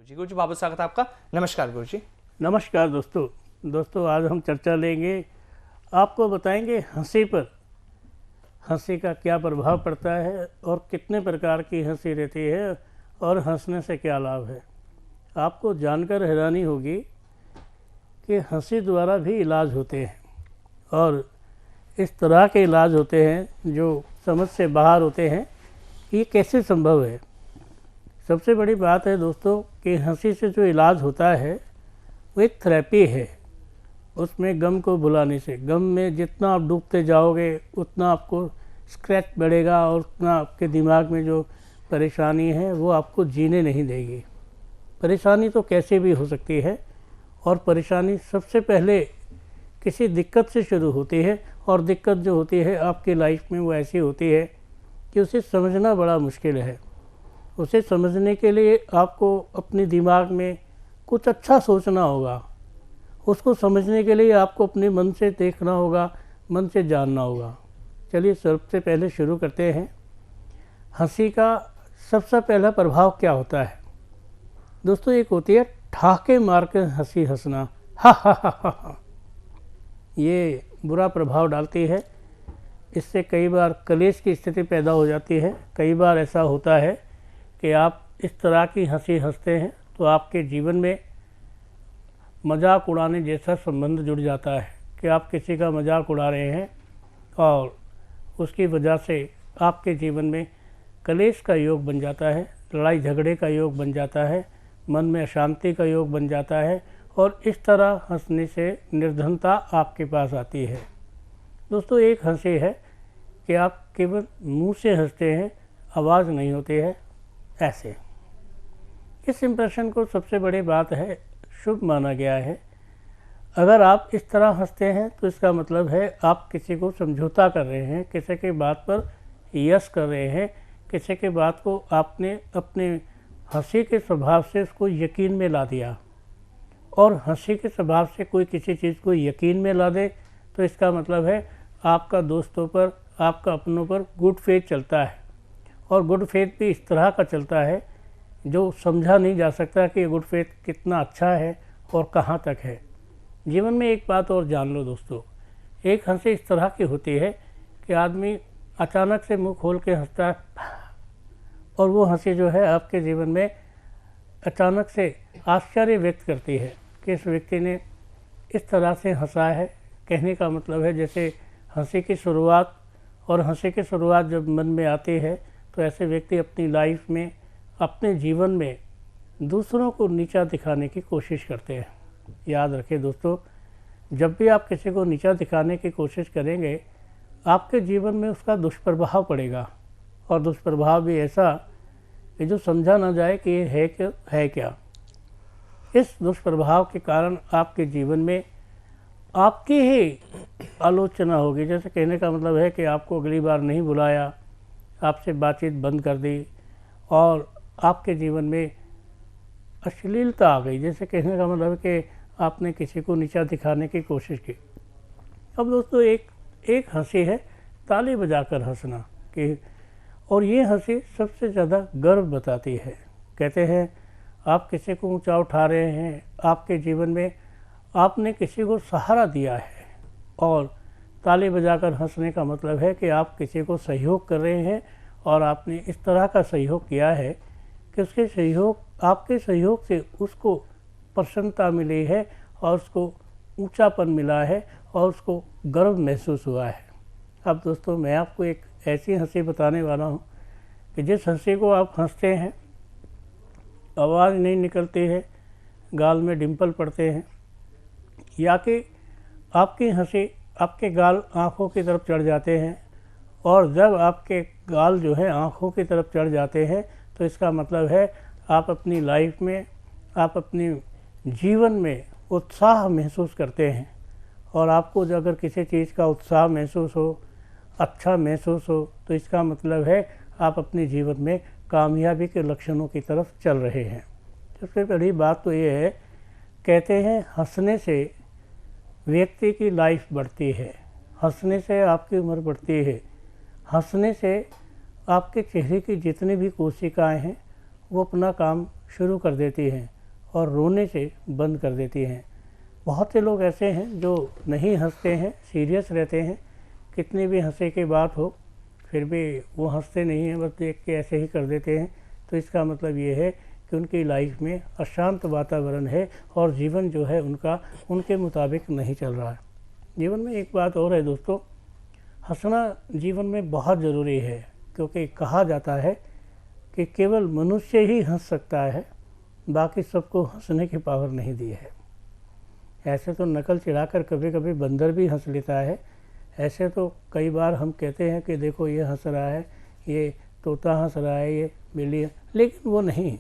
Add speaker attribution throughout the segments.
Speaker 1: गुरुजी बहुत बहुत स्वागत है आपका। नमस्कार गुरुजी।
Speaker 2: नमस्कार दोस्तों आज हम चर्चा लेंगे, आपको बताएंगे हंसी पर। हंसी का क्या प्रभाव पड़ता है और कितने प्रकार की हंसी रहती है और हंसने से क्या लाभ है। आपको जानकर हैरानी होगी कि हंसी द्वारा भी इलाज होते हैं और इस तरह के इलाज होते हैं जो समझ से बाहर होते हैं। ये कैसे संभव है? सबसे बड़ी बात है दोस्तों कि हंसी से जो इलाज होता है वो एक थेरेपी है। उसमें गम को भुलाने से, गम में जितना आप डूबते जाओगे उतना आपको स्क्रैच बढ़ेगा और उतना आपके दिमाग में जो परेशानी है वो आपको जीने नहीं देगी। परेशानी तो कैसे भी हो सकती है और परेशानी सबसे पहले किसी दिक्कत से शुरू होती है और दिक्कत जो होती है आपकी लाइफ में वो ऐसी होती है कि उसे समझना बड़ा मुश्किल है। उसे समझने के लिए आपको अपने दिमाग में कुछ अच्छा सोचना होगा। उसको समझने के लिए आपको अपने मन से देखना होगा, मन से जानना होगा। चलिए सबसे पहले शुरू करते हैं। हंसी का सबसे पहला प्रभाव क्या होता है दोस्तों? एक होती है ठहाके मार कर हंसी हंसना, हा हा हा हा हा। ये बुरा प्रभाव डालती है। इससे कई बार कलेश की स्थिति पैदा हो जाती है। कई बार ऐसा होता है कि आप इस तरह की हंसी हंसते हैं तो आपके जीवन में मजाक उड़ाने जैसा संबंध जुड़ जाता है कि आप किसी का मजाक उड़ा रहे हैं और उसकी वजह से आपके जीवन में कलेश का योग बन जाता है, लड़ाई झगड़े का योग बन जाता है, मन में अशांति का योग बन जाता है और इस तरह हंसने से निर्धनता आपके पास आती है। दोस्तों एक हंसी है कि आप केवल मुंह से हंसते हैं, आवाज़ नहीं होती है। ऐसे इस इम्प्रेशन को सबसे बड़ी बात है शुभ माना गया है। अगर आप इस तरह हंसते हैं तो इसका मतलब है आप किसी को समझौता कर रहे हैं, किसी की बात पर यस कर रहे हैं, किसी की बात को आपने अपने हंसी के स्वभाव से उसको यकीन में ला दिया। और हंसी के स्वभाव से कोई किसी चीज़ को यकीन में ला दे तो इसका मतलब है आपका दोस्तों पर, आपका अपनों पर गुड फेथ चलता है। और गुड फेथ भी इस तरह का चलता है जो समझा नहीं जा सकता कि गुड फेथ कितना अच्छा है और कहाँ तक है। जीवन में एक बात और जान लो दोस्तों, एक हंसी इस तरह की होती है कि आदमी अचानक से मुंह खोल के हंसता है और वो हंसी जो है आपके जीवन में अचानक से आश्चर्य व्यक्त करती है कि इस व्यक्ति ने इस तरह से हंसा है। कहने का मतलब है जैसे हंसी की शुरुआत, और हंसी की शुरुआत जब मन में आती है तो ऐसे व्यक्ति अपनी लाइफ में, अपने जीवन में दूसरों को नीचा दिखाने की कोशिश करते हैं। याद रखें दोस्तों, जब भी आप किसी को नीचा दिखाने की कोशिश करेंगे आपके जीवन में उसका दुष्प्रभाव पड़ेगा। और दुष्प्रभाव भी ऐसा कि जो समझा ना जाए कि ये है क्या। इस दुष्प्रभाव के कारण आपके जीवन में आपकी ही आलोचना होगी। जैसे कहने का मतलब है कि आपको अगली बार नहीं बुलाया, आपसे बातचीत बंद कर दी और आपके जीवन में अश्लीलता आ गई। जैसे कहने का मतलब है कि आपने किसी को नीचा दिखाने की कोशिश की। अब दोस्तों एक हंसी है ताली बजाकर हंसना कि, और ये हंसी सबसे ज़्यादा गर्व बताती है। कहते हैं आप किसी को ऊंचा उठा रहे हैं, आपके जीवन में आपने किसी को सहारा दिया है और ताली बजाकर हंसने का मतलब है कि आप किसी को सहयोग कर रहे हैं और आपने इस तरह का सहयोग किया है कि उसके सहयोग, आपके सहयोग से उसको प्रसन्नता मिली है और उसको ऊंचापन मिला है और उसको गर्व महसूस हुआ है। अब दोस्तों मैं आपको एक ऐसी हंसी बताने वाला हूँ कि जिस हंसी को आप हंसते हैं, आवाज़ नहीं निकलती है, गाल में डिंपल पड़ते हैं, या कि आपकी हंसी, आपके गाल आँखों की तरफ चढ़ जाते हैं। और जब आपके गाल जो है आँखों की तरफ चढ़ जाते हैं तो इसका मतलब है आप अपनी लाइफ में, आप अपने जीवन में उत्साह महसूस करते हैं। और आपको जो अगर किसी चीज़ का उत्साह महसूस हो, अच्छा महसूस हो, तो इसका मतलब है आप अपने जीवन में कामयाबी के लक्षणों की तरफ चल रहे हैं। सबसे पहली बात तो ये है, कहते हैं हंसने से व्यक्ति की लाइफ बढ़ती है, हंसने से आपकी उम्र बढ़ती है, हंसने से आपके चेहरे की जितनी भी कोशिकाएं हैं वो अपना काम शुरू कर देती हैं और रोने से बंद कर देती हैं। बहुत से लोग ऐसे हैं जो नहीं हंसते हैं, सीरियस रहते हैं, कितनी भी हंसी की बात हो फिर भी वो हंसते नहीं हैं, बस देख के ऐसे ही कर देते हैं। तो इसका मतलब ये है कि उनकी लाइफ में अशांत वातावरण है और जीवन जो है उनका उनके मुताबिक नहीं चल रहा है। जीवन में एक बात और है दोस्तों, हंसना जीवन में बहुत ज़रूरी है, क्योंकि कहा जाता है कि केवल मनुष्य ही हंस सकता है, बाकी सबको हंसने की पावर नहीं दी है। ऐसे तो नकल चिढ़ाकर कभी कभी बंदर भी हंस लेता है। ऐसे तो कई बार हम कहते हैं कि देखो ये हंस रहा है, ये तोता हंस रहा है, ये बिल्ली, लेकिन वो नहीं।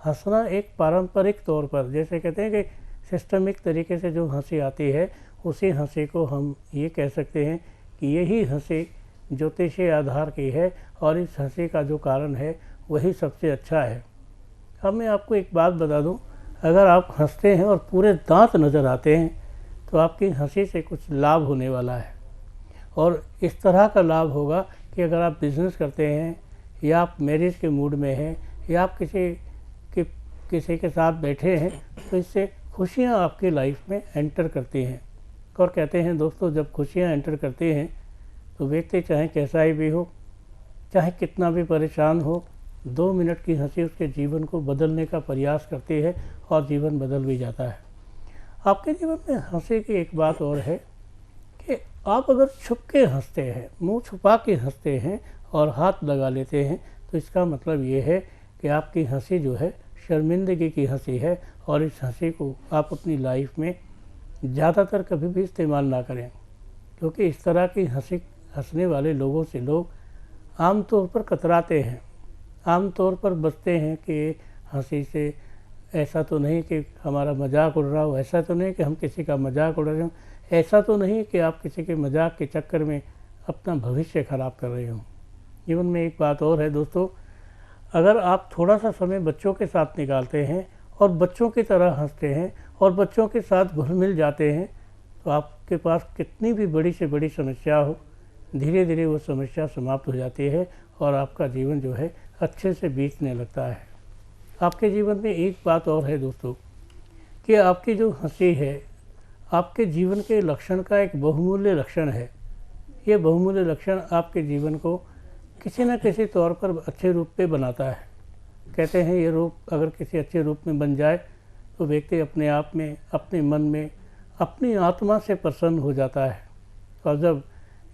Speaker 2: हंसना एक पारंपरिक तौर पर, जैसे कहते हैं कि सिस्टमिक तरीके से जो हंसी आती है, उसी हंसी को हम ये कह सकते हैं कि यही हंसी ज्योतिषीय आधार की है और इस हंसी का जो कारण है वही सबसे अच्छा है। अब मैं आपको एक बात बता दूं, अगर आप हंसते हैं और पूरे दांत नज़र आते हैं तो आपकी हंसी से कुछ लाभ होने वाला है। और इस तरह का लाभ होगा कि अगर आप बिज़नेस करते हैं या आप मैरिज के मूड में हैं या आप किसी के साथ बैठे हैं, तो इससे खुशियाँ आपकी लाइफ में एंटर करती हैं। और कहते हैं दोस्तों, जब खुशियाँ एंटर करती हैं तो व्यक्ति चाहे कैसा ही भी हो, चाहे कितना भी परेशान हो, 2 मिनट की हंसी उसके जीवन को बदलने का प्रयास करती है और जीवन बदल भी जाता है। आपके जीवन में हंसी की एक बात और है कि आप अगर छुप के हंसते हैं, मुंह छुपा के हंसते हैं और हाथ लगा लेते हैं, तो इसका मतलब ये है कि आपकी हंसी जो है शर्मिंदगी की हंसी है और इस हंसी को आप अपनी लाइफ में ज़्यादातर कभी भी इस्तेमाल ना करें, क्योंकि इस तरह की हंसने वाले लोगों से लोग आम तौर पर कतराते हैं, आम तौर पर बचते हैं कि हंसी से ऐसा तो नहीं कि हमारा मजाक उड़ रहा हो, ऐसा तो नहीं कि हम किसी का मजाक उड़ा रहे हो, ऐसा तो नहीं कि आप किसी के मजाक के चक्कर में अपना भविष्य खराब कर रहे हो। जीवन में एक बात और है दोस्तों, अगर आप थोड़ा सा समय बच्चों के साथ निकालते हैं और बच्चों की तरह हंसते हैं और बच्चों के साथ घुल मिल जाते हैं, तो आपके पास कितनी भी बड़ी से बड़ी समस्या हो, धीरे धीरे वो समस्या समाप्त हो जाती है और आपका जीवन जो है अच्छे से बीतने लगता है। आपके जीवन में एक बात और है दोस्तों कि आपकी जो हंसी है आपके जीवन के लक्षण का एक बहुमूल्य लक्षण है। ये बहुमूल्य लक्षण आपके जीवन को किसी न किसी तौर पर अच्छे रूप में बनाता है। कहते हैं ये रूप अगर किसी अच्छे रूप में बन जाए तो व्यक्ति अपने आप में, अपने मन में, अपनी आत्मा से प्रसन्न हो जाता है। और जब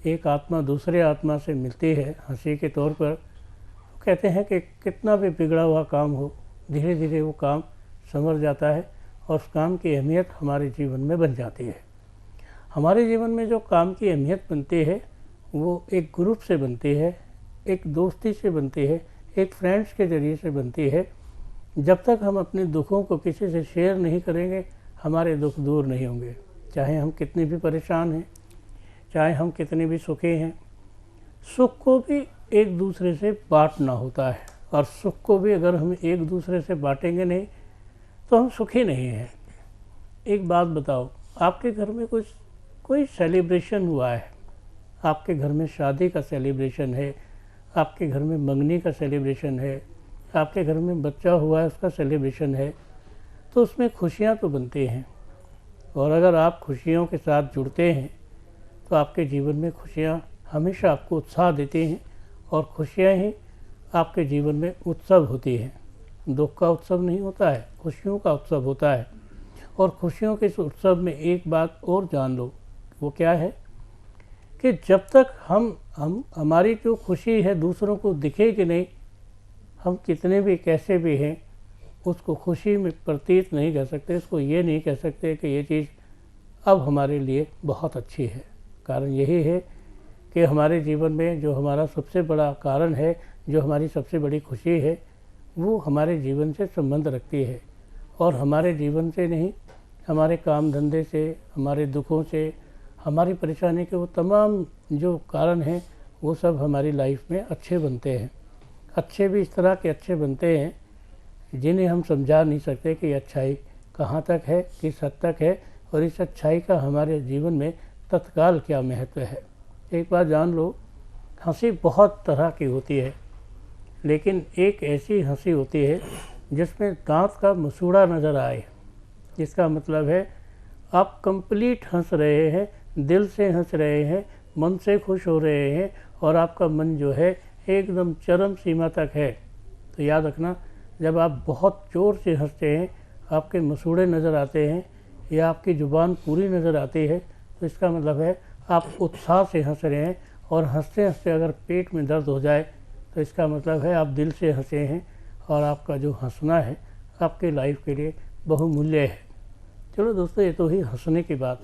Speaker 2: एक आत्मा दूसरे आत्मा से मिलती है हंसी के तौर पर, तो कहते हैं कि कितना भी बिगड़ा हुआ काम हो, धीरे धीरे वो काम संवर जाता है और उस काम की अहमियत हमारे जीवन में बन जाती है। हमारे जीवन में जो काम की अहमियत बनती है वो एक ग्रुप से बनती है, एक दोस्ती से बनती है, एक फ्रेंड्स के ज़रिए से बनती है। जब तक हम अपने दुखों को किसी से शेयर नहीं करेंगे, हमारे दुख दूर नहीं होंगे। चाहे हम कितने भी परेशान हैं, चाहे हम कितने भी सुखी हैं, सुख को भी एक दूसरे से बांटना होता है और सुख को भी अगर हम एक दूसरे से बांटेंगे नहीं तो हम सुखी नहीं हैं। एक बात बताओ, आपके घर में कोई सेलिब्रेशन हुआ है, आपके घर में शादी का सेलिब्रेशन है, आपके घर में मंगनी का सेलिब्रेशन है, आपके घर में बच्चा हुआ है उसका सेलिब्रेशन है, तो उसमें खुशियाँ तो बनती हैं। और अगर आप खुशियों के साथ जुड़ते हैं तो आपके जीवन में खुशियाँ हमेशा आपको उत्साह देती हैं और खुशियाँ ही आपके जीवन में उत्सव होती हैं। दुख का उत्सव नहीं होता है, खुशियों का उत्सव होता है। और खुशियों के इस उत्सव में एक बात और जान लो, वो क्या है कि जब तक हम हमारी जो खुशी है दूसरों को दिखे कि नहीं, हम कितने भी कैसे भी हैं उसको खुशी में प्रतीत नहीं कर सकते, इसको ये नहीं कह सकते कि ये चीज़ अब हमारे लिए बहुत अच्छी है। कारण यही है कि हमारे जीवन में जो हमारा सबसे बड़ा कारण है, जो हमारी सबसे बड़ी खुशी है, वो हमारे जीवन से संबंध रखती है। और हमारे जीवन से नहीं, हमारे काम धंधे से, हमारे दुखों से, हमारी परेशानी के वो तमाम जो कारण हैं वो सब हमारी लाइफ में अच्छे बनते हैं। अच्छे भी इस तरह के अच्छे बनते हैं जिन्हें हम समझा नहीं सकते कि अच्छाई कहाँ तक है, किस हद तक है और इस अच्छाई का हमारे जीवन में तत्काल क्या महत्व है। एक बात जान लो, हंसी बहुत तरह की होती है, लेकिन एक ऐसी हंसी होती है जिसमें दांत का मसूड़ा नज़र आए। इसका मतलब है आप कंप्लीट हंस रहे हैं, दिल से हंस रहे हैं, मन से खुश हो रहे हैं और आपका मन जो है एकदम चरम सीमा तक है। तो याद रखना, जब आप बहुत ज़ोर से हंसते हैं, आपके मसूड़े नज़र आते हैं या आपकी ज़ुबान पूरी नज़र आती है, तो इसका मतलब है आप उत्साह से हंस रहे हैं। और हंसते हंसते अगर पेट में दर्द हो जाए तो इसका मतलब है आप दिल से हंसे हैं और आपका जो हंसना है आपके लाइफ के लिए बहुमूल्य है। चलो दोस्तों, ये तो ही हंसने की बात।